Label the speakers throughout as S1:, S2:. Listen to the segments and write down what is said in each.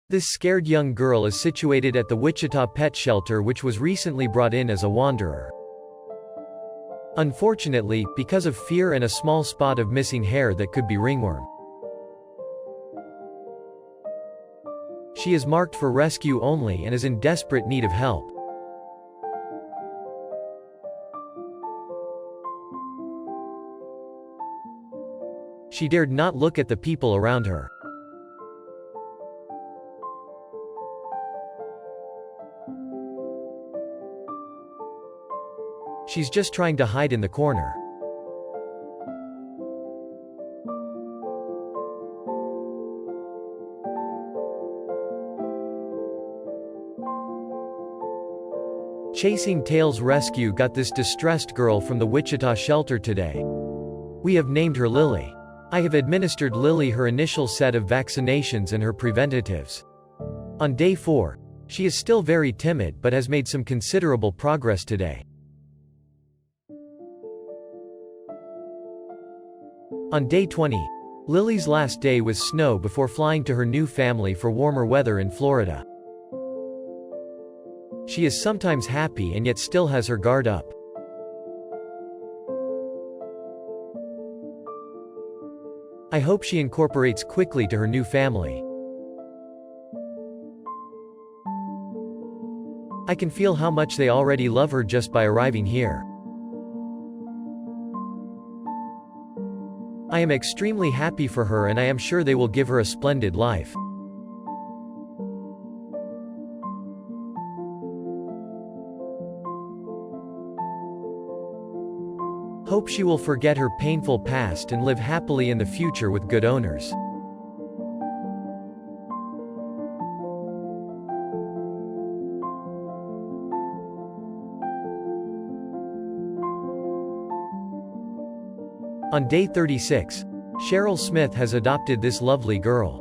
S1: This scared young girl is situated at the Wichita Pet Shelter, which was recently brought in as a wanderer. Unfortunately, because of fear and a small spot of missing hair that could be ringworm, she is marked for rescue only and is in desperate need of help. She dared not look at the people around her. She's just trying to hide in the corner. Chasing Tails Rescue got this distressed girl from the Wichita shelter today. We have named her Lily. I have administered Lily her initial set of vaccinations and her preventatives. On day 4, she is still very timid but has made some considerable progress today. On day 20, Lily's last day was snow before flying to her new family for warmer weather in Florida. She is sometimes happy and yet still has her guard up. I hope she incorporates quickly to her new family. I can feel how much they already love her just by arriving here. I am extremely happy for her and I am sure they will give her a splendid life. Hope she will forget her painful past and live happily in the future with good owners. On day 36, Cheryl Smith has adopted this lovely girl.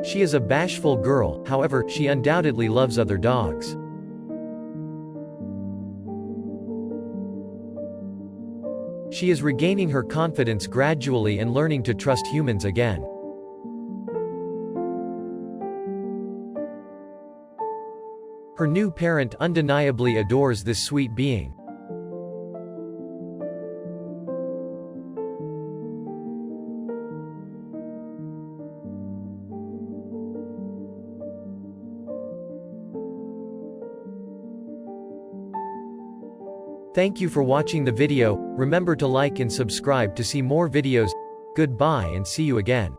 S1: She is a bashful girl, however, she undoubtedly loves other dogs. She is regaining her confidence gradually and learning to trust humans again. Her new parent undeniably adores this sweet being. Thank you for watching the video. Remember to like and subscribe to see more videos. Goodbye and see you again.